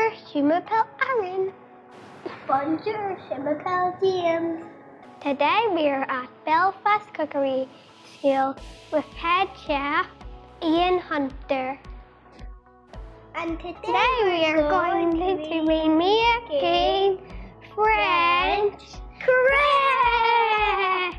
Bonjour, je m'appelle Aaron. Bonjour, je m'appelle James. Today we are at Belfast Cookery School with head chef Ian Hunter. And Today we are going to be making French crepes.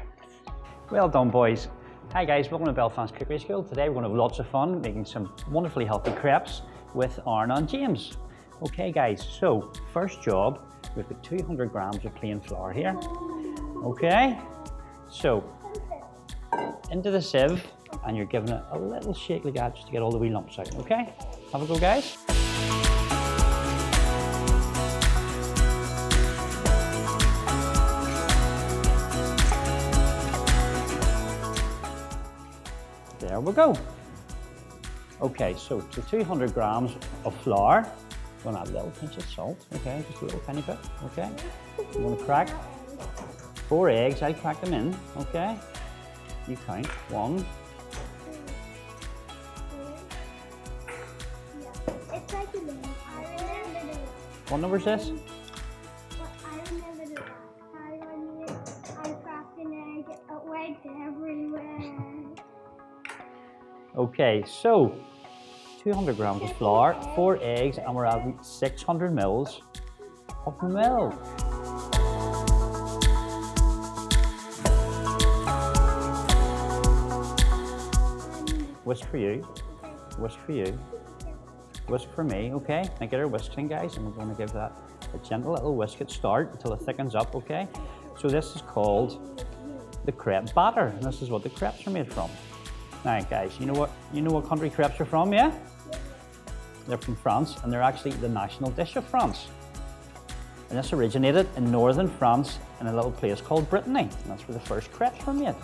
Well done, boys. Hi guys, welcome to Belfast Cookery School. Today we're going to have lots of fun making some wonderfully healthy crepes with Aaron and James. Okay guys, so first job, we've got 200 grams of plain flour here. Okay, so into the sieve, and you're giving it a little shake like that just to get all the wee lumps out. Okay, have a go guys. There we go. Okay, so to 200 grams of flour, I'm going to add a little pinch of salt, okay, just a little tiny bit, okay. I'm going to crack 4 eggs, I'll crack them in, okay. You count, 1. It's like a name. I remember it. What number is this? I remember the last time I cracked an egg. It went everywhere. Okay, so 200 grams of flour, 4 eggs, and we're adding 600 mils of milk. Whisk for you, whisk for you, whisk for me, okay? Now get our whisk thing, guys, and we're going to give that a gentle little whisk at start until it thickens up, okay? So this is called the crepe batter, and this is what the crepes are made from. Now guys, you know what country crepes are from, yeah? They're from France, and they're actually the national dish of France. And this originated in northern France in a little place called Brittany, and that's where the first crepes were made.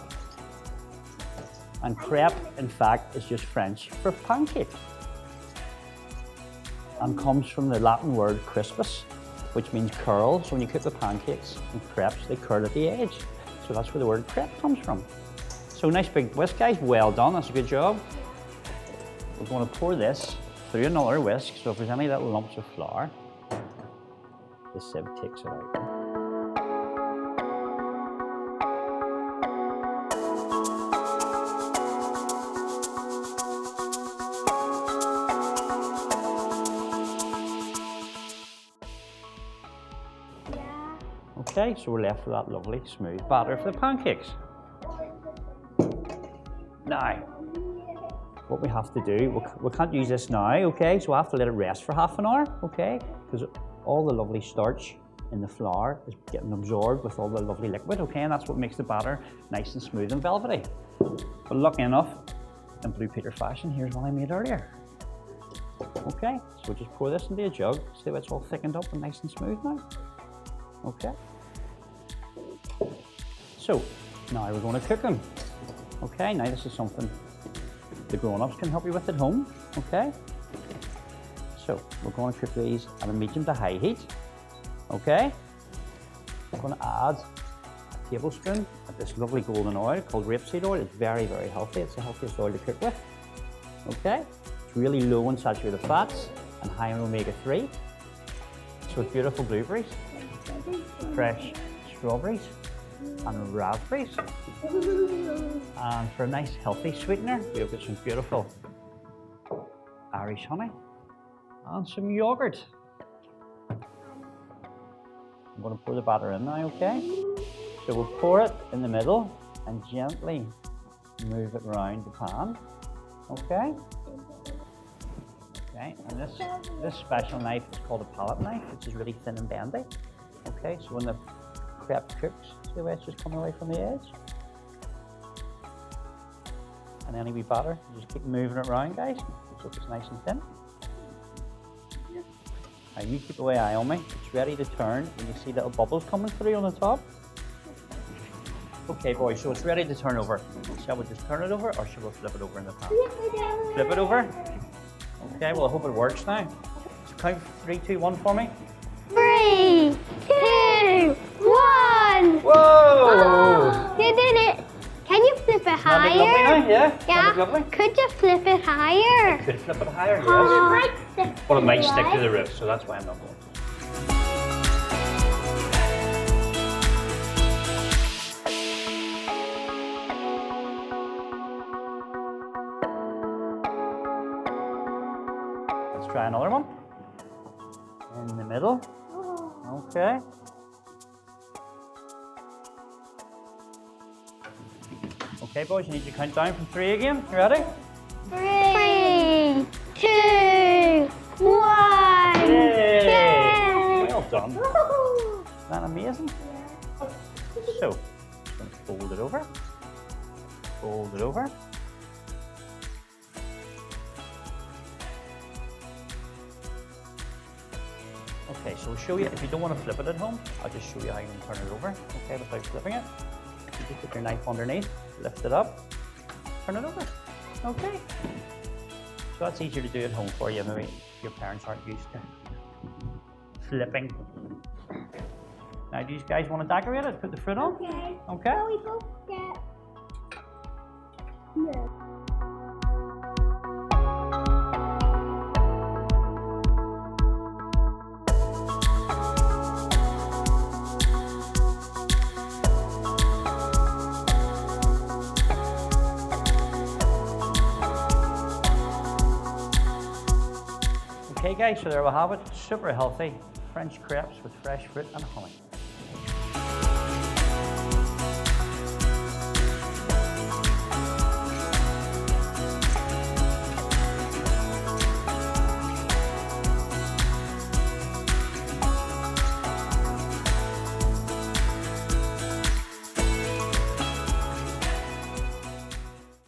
And crepe, in fact, is just French for pancake, and comes from the Latin word crispus, which means curl. So when you cook the pancakes and crepes, they curl at the edge. So that's where the word crepe comes from. So nice big whisk, guys. Well done. That's a good job. We're going to pour this through another whisk. So if there's any little lumps of flour, the sieve takes it out. Okay, so we're left with that lovely smooth batter for the pancakes. Now, what we have to do, we can't use this now, okay? So I have to let it rest for half an hour, okay? Because all the lovely starch in the flour is getting absorbed with all the lovely liquid, okay? And that's what makes the batter nice and smooth and velvety. But lucky enough, in Blue Peter fashion, here's one I made earlier. Okay, so we'll just pour this into a jug. See how it's all thickened up and nice and smooth now? Okay. So, now we're going to cook them. Okay, now this is something the grown-ups can help you with at home, okay? So, we're going to cook these at a medium to high heat, okay? I'm going to add a tablespoon of this lovely golden oil called rapeseed oil. It's very, very healthy. It's the healthiest oil to cook with, okay? It's really low in saturated fats and high in omega-3. So with beautiful blueberries, fresh strawberries, and raspberries. And for a nice healthy sweetener, we've got some beautiful Irish honey and some yogurt. I'm going to pour the batter in now, okay? So we'll pour it in the middle and gently move it around the pan, okay? Okay, and this special knife is called a palette knife, which is really thin and bendy. Okay, so when the crepe cooks, see the way it's just coming away from the edge? And any wee batter, you just keep moving it around, guys, so it's nice and thin. Now you keep away eye on me. It's ready to turn when you see little bubbles coming through on the top. Okay, boys, so it's ready to turn over. Shall we just turn it over, or shall we flip it over in the pan? Flip it over? Okay, well I hope it works now. So count 3, 2, 1 for me. 3, 2, 1. Whoa! Oh, you did it. Can you flip it Doesn't that look lovely higher? now? Yeah? Does that Yeah. look lovely? Could you flip it higher? Could flip it higher, yes. Oh. But it might stick to the roof, so that's why I'm not going. Let's try another one. In the middle. Okay. Okay, boys, you need to count down from 3 again. You ready? 3, 2, 1. Yay! Yay! Well done. Isn't that amazing? So, just going to fold it over. Fold it over. Okay, so I'll show you, if you don't want to flip it at home, I'll just show you how you can turn it over, okay, without flipping it. You just put your knife underneath, lift it up, turn it over. Okay. So that's easier to do at home for you, maybe your parents aren't used to flipping. Now, do you guys want to decorate it? Put the fruit on? Okay. Okay. So we both get. No. Okay guys, so there we have it. Super healthy French crepes with fresh fruit and honey.